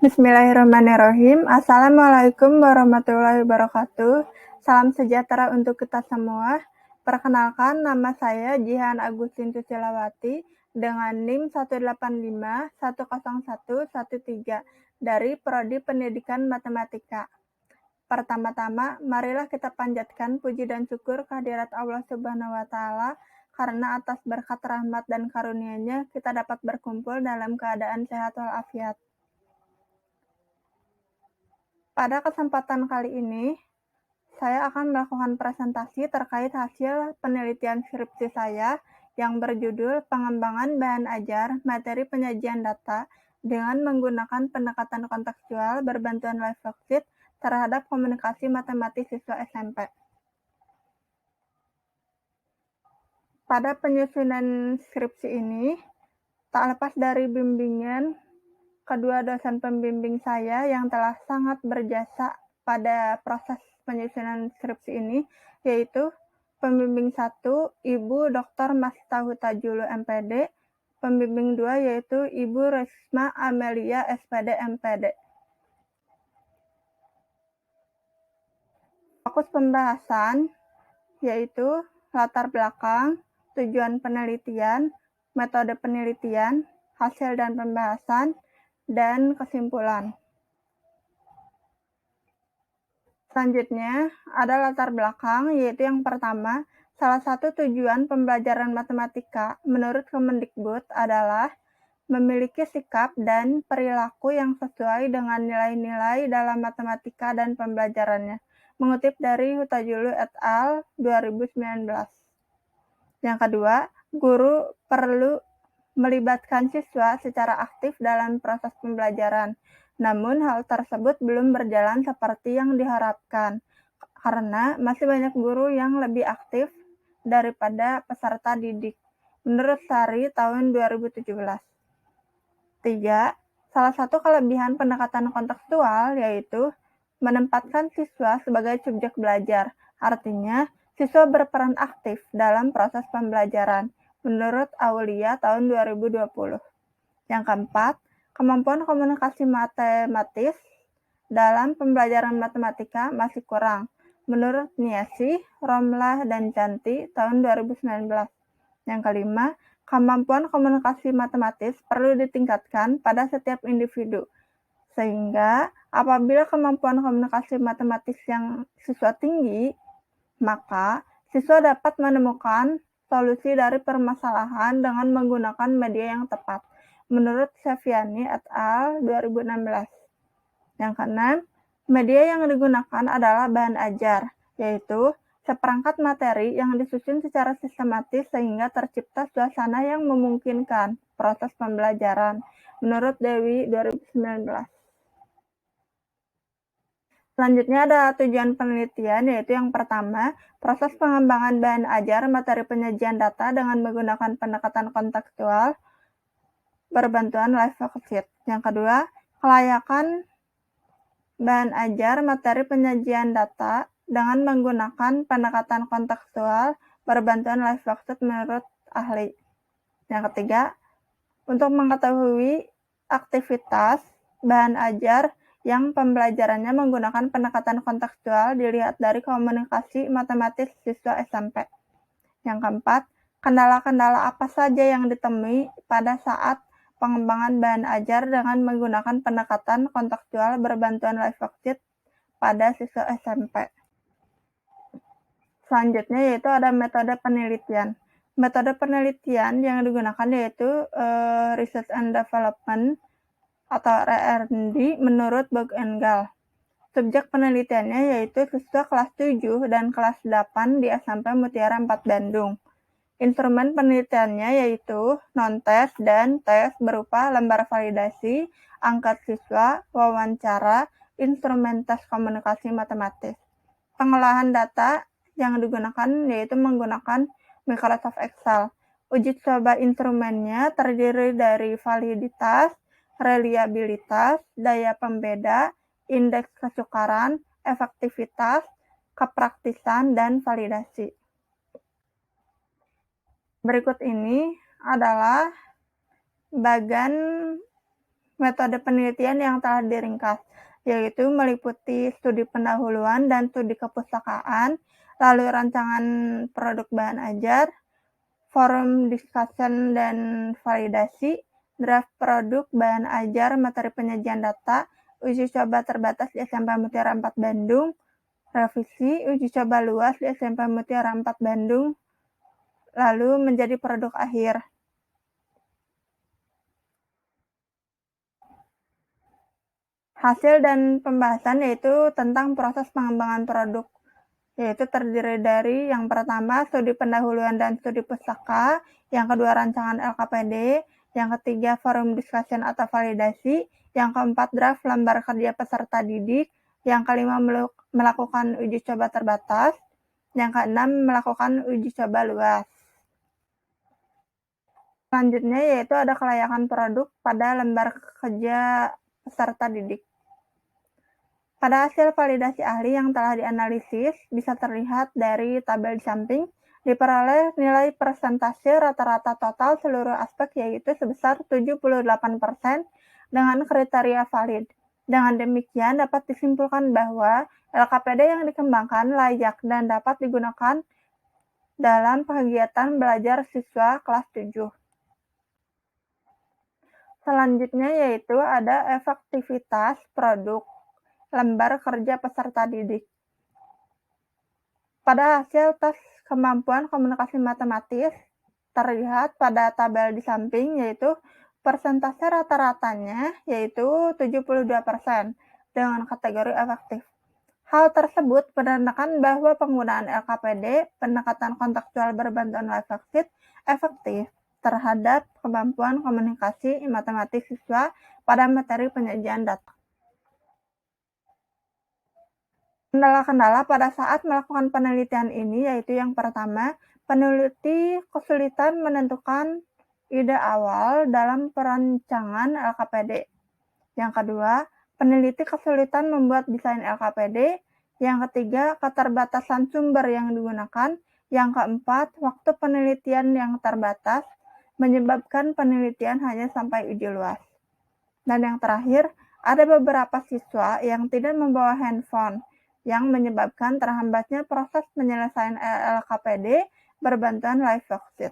Bismillahirrahmanirrahim. Assalamualaikum warahmatullahi wabarakatuh. Salam sejahtera untuk kita semua. Perkenalkan, nama saya Jihan Agustin Susilawati dengan NIM 185101113 dari Prodi Pendidikan Matematika. Pertama-tama, marilah kita panjatkan puji dan syukur kehadirat Allah Subhanahu wa Ta'ala, karena atas berkat rahmat dan karunia-Nya kita dapat berkumpul dalam keadaan sehat walafiat. Pada kesempatan kali ini, saya akan melakukan presentasi terkait hasil penelitian skripsi saya yang berjudul Pengembangan Bahan Ajar Materi Penyajian Data dengan menggunakan pendekatan kontekstual berbantuan live worksheet terhadap komunikasi matematis siswa SMP. Pada penyusunan skripsi ini, tak lepas dari bimbingan kedua dosen pembimbing saya yang telah sangat berjasa pada proses penyusunan skripsi ini, yaitu pembimbing 1, Ibu Dr. Mastahuta Julu MPD, pembimbing 2 yaitu Ibu Risma Amelia SPD MPD. Fokus pembahasan yaitu latar belakang, tujuan penelitian, metode penelitian, hasil dan pembahasan, dan kesimpulan. Selanjutnya, ada latar belakang, yaitu yang pertama, salah satu tujuan pembelajaran matematika menurut Kemendikbud adalah memiliki sikap dan perilaku yang sesuai dengan nilai-nilai dalam matematika dan pembelajarannya, mengutip dari Hutajulu et al. 2019. Yang kedua, guru perlu melibatkan siswa secara aktif dalam proses pembelajaran. Namun hal tersebut belum berjalan seperti yang diharapkan, karena masih banyak guru yang lebih aktif daripada peserta didik, menurut Sari tahun 2017. 3. Salah satu kelebihan pendekatan kontekstual yaitu menempatkan siswa sebagai subjek belajar, artinya siswa berperan aktif dalam proses pembelajaran, menurut Aulia tahun 2020. Yang keempat, kemampuan komunikasi matematis dalam pembelajaran matematika masih kurang, menurut Niasi, Romlah, dan Janti tahun 2019. Yang kelima, kemampuan komunikasi matematis perlu ditingkatkan pada setiap individu, sehingga apabila kemampuan komunikasi matematis yang siswa tinggi, maka siswa dapat menemukan solusi dari permasalahan dengan menggunakan media yang tepat, menurut Saviani et al. 2016. Yang keenam, media yang digunakan adalah bahan ajar, yaitu seperangkat materi yang disusun secara sistematis sehingga tercipta suasana yang memungkinkan proses pembelajaran, menurut Dewi 2019. Selanjutnya ada tujuan penelitian, yaitu yang pertama, proses pengembangan bahan ajar materi penyajian data dengan menggunakan pendekatan kontekstual berbantuan live worksheet. Yang kedua, kelayakan bahan ajar materi penyajian data dengan menggunakan pendekatan kontekstual berbantuan live worksheet menurut ahli. Yang ketiga, untuk mengetahui aktivitas bahan ajar yang pembelajarannya menggunakan pendekatan kontekstual dilihat dari komunikasi matematis siswa SMP. Yang keempat, kendala-kendala apa saja yang ditemui pada saat pengembangan bahan ajar dengan menggunakan pendekatan kontekstual berbantuan live worksheet pada siswa SMP. Selanjutnya yaitu ada metode penelitian. Metode penelitian yang digunakan yaitu Research and Development atau R&D menurut Boog-Engel. Subjek penelitiannya yaitu siswa kelas 7 dan kelas 8 di SMP Mutiara 4 Bandung. Instrumen penelitiannya yaitu non-tes dan tes berupa lembar validasi, angkat siswa, wawancara, instrumen tes komunikasi matematis. Pengolahan data yang digunakan yaitu menggunakan Microsoft Excel. Uji coba instrumennya terdiri dari validitas, reliabilitas, daya pembeda, indeks kesukaran, efektivitas, kepraktisan, dan validasi. Berikut ini adalah bagan Metode penelitian yang telah diringkas, yaitu meliputi studi pendahuluan dan studi kepustakaan, lalu rancangan produk bahan ajar, forum discussion dan validasi, draft produk bahan ajar, materi penyajian data, uji coba terbatas di SMP Mutiara 4 Bandung, revisi, uji coba luas di SMP Mutiara 4 Bandung, lalu menjadi produk akhir. Hasil dan pembahasan yaitu tentang proses pengembangan produk, yaitu terdiri dari yang pertama studi pendahuluan dan studi pustaka, yang kedua rancangan LKPD, yang ketiga forum discussion atau validasi, yang keempat draft lembar kerja peserta didik, yang kelima melakukan uji coba terbatas, yang keenam melakukan uji coba luas. Selanjutnya yaitu ada kelayakan produk pada lembar kerja peserta didik. Pada hasil validasi ahli yang telah dianalisis, bisa terlihat dari tabel di samping, diperoleh nilai persentase rata-rata total seluruh aspek yaitu sebesar 78% dengan kriteria valid. Dengan demikian dapat disimpulkan bahwa LKPD yang dikembangkan layak dan dapat digunakan dalam kegiatan belajar siswa kelas 7. Selanjutnya yaitu ada efektivitas produk lembar kerja peserta didik. Pada hasil tes kemampuan komunikasi matematis terlihat pada tabel di samping yaitu persentase rata-ratanya yaitu 72% dengan kategori efektif. Hal tersebut menandakan bahwa penggunaan LKPD, pendekatan kontekstual berbantuan live worksheet, efektif terhadap kemampuan komunikasi matematis siswa pada materi penyajian data. Kendala-kendala pada saat melakukan penelitian ini yaitu yang pertama, peneliti kesulitan menentukan ide awal dalam perancangan LKPD. Yang kedua, peneliti kesulitan membuat desain LKPD. Yang ketiga, keterbatasan sumber yang digunakan. Yang keempat, waktu penelitian yang terbatas menyebabkan penelitian hanya sampai uji luas. Dan yang terakhir, ada beberapa siswa yang tidak membawa handphone, yang menyebabkan terhambatnya proses penyelesaian LKPD berbantuan live worksheet.